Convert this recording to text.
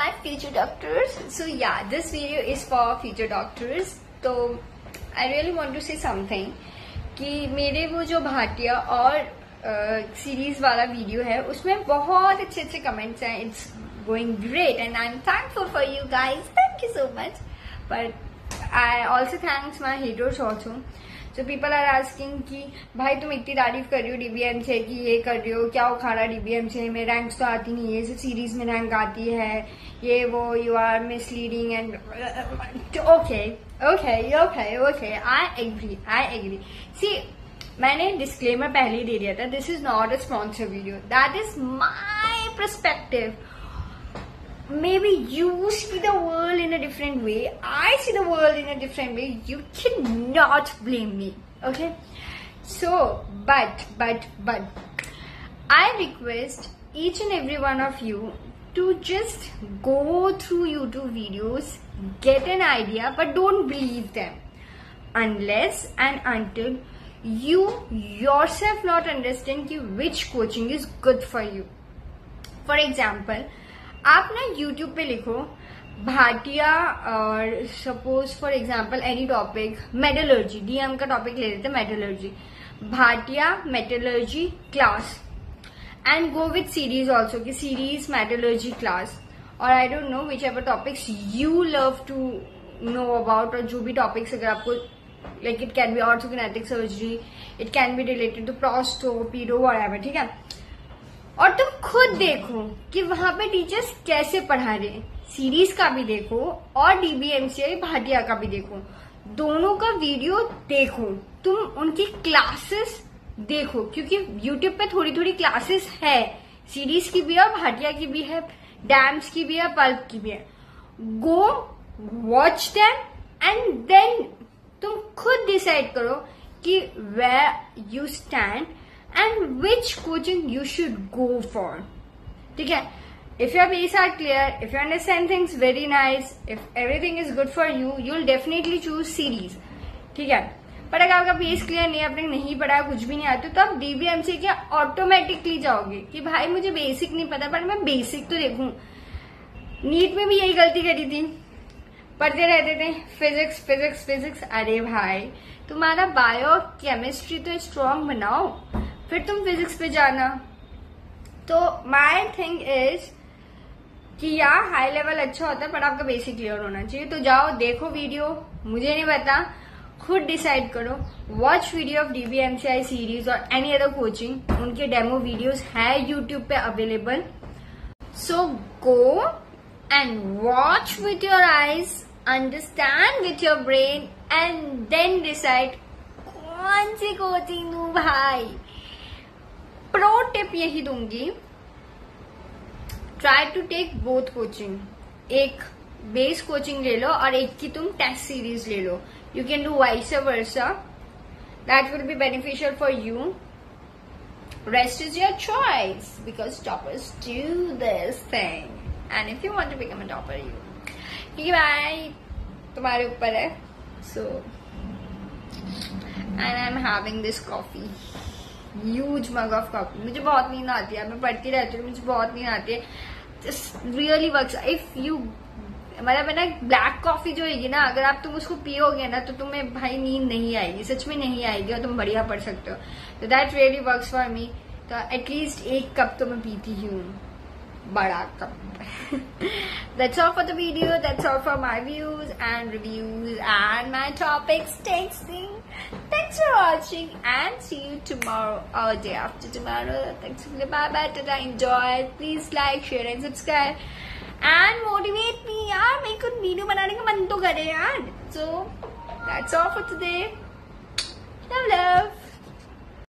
my future doctors. So yeah, this video is for future doctors. तो I really want to say something कि मेरे वो जो भाटिया और सीरीज वाला वीडियो है उसमें बहुत अच्छे अच्छे कमेंट्स हैं. It's going great and I am thankful for you guys. Thank you so much. But I also thanks my haters also. So people are asking कि भाई तुम इतनी तारीफ कर रही हो डीबीएम से कि ये कर रही हो, क्या उखाड़ा डीबीएम से, में रैंक्स तो आती नहीं है, सिर्फ सीरीज में रैंक आती है, ये वो, you are misleading and okay I agree. See मैंने डिस्क्लेमर पहले ही दे दिया था, this is not a sponsor video, that is my perspective. Maybe you see the world in a different way, I see the world in a different way, you cannot blame me, okay? So but I request each and every one of you to just go through YouTube videos, get an idea, but don't believe them unless and until you yourself not understand कि which coaching is good for you. For example, आप ना YouTube पे लिखो भाटिया और suppose for example any topic, metallurgy, DM का topic ले लेते हैं, metallurgy, Bhatia metallurgy class and go with series also की सीरीज मेटलर्जी क्लास, और I don't know whichever topics you love to know about, और जो भी टॉपिक्स अगर आपको like it can be orthokinetic surgery, it can be related to prostho pedo whatever, ठीक है. और तुम खुद देखो कि वहां पे टीचर्स कैसे पढ़ा रहे हैं, सीरीज का भी देखो और डीबीएमसीआई भाटिया का भी देखो, दोनों का वीडियो देखो, तुम उनकी क्लासेस देखो, क्योंकि यूट्यूब पे थोड़ी थोड़ी क्लासेस है, सीरीज की भी है और भाटिया की भी है, डैम्स की भी है, पल्प की भी है. Go watch them and then तुम खुद डिसाइड करो कि where you stand and which coaching you should go for. ठीक है. If your base are clear, if you understand things very nice, if everything is good for you, you'll definitely choose series. ठीक है. पर अगर आपका base clear नहीं है, आपने नहीं पढ़ा, कुछ भी नहीं आता, तो आप डीबीएमसी के ऑटोमेटिकली जाओगे कि भाई मुझे बेसिक नहीं पता पर मैं बेसिक तो देखूं. नीट में भी यही गलती करी थी, पढ़ते रहते थे फिजिक्स फिजिक्स फिजिक्स. अरे भाई तुम्हारा बायो केमिस्ट्री तो स्ट्रॉन्ग बनाओ, फिर तुम फिजिक्स पे जाना. तो माई थिंग इज कि यार हाई लेवल अच्छा होता है पर आपका बेसिक क्लियर होना चाहिए. तो जाओ देखो वीडियो, मुझे नहीं पता, खुद डिसाइड करो. Watch video of DBMCI series और एनी अदर कोचिंग, उनके डेमो वीडियोस है यूट्यूब पे available. So go and watch with your eyes, understand with your brain and then decide कौन सी कोचिंग दूं भाई. प्रो टिप यही दूंगी, try to take both coaching. एक बेस कोचिंग ले लो और एक की तुम टेस्ट सीरीज ले लो. You can do vice versa, that will be beneficial for you. Rest is your choice because toppers do this thing and if you want to become a topper you, क्योंकि भाई तुम्हारे ऊपर है. So and I am having this coffee, huge mug of coffee. मुझे बहुत नींद आती है, मैं पढ़ती रहती हूँ, मुझे बहुत नींद आती है. Just really works. If you मतलब है ना, ब्लैक कॉफी जो है ना, अगर आप तुम उसको पियोगे ना तो तुम्हें भाई नींद नहीं आएगी, सच में नहीं आएगी, और तुम बढ़िया पढ़ सकते हो. तो that really works for me. तो एटलीस्ट एक कप तो मैं पीती ही हूँ, बड़ा cup. That's all for the video. That's all for my views and reviews and my topics texting. Thanks for watching and see you tomorrow or day after tomorrow. Thanks for the bye. Tada, enjoy. Please like, share and subscribe and motivate me. यार मेरे को video बनाने का मन तो करे यार. So that's all for today. Love.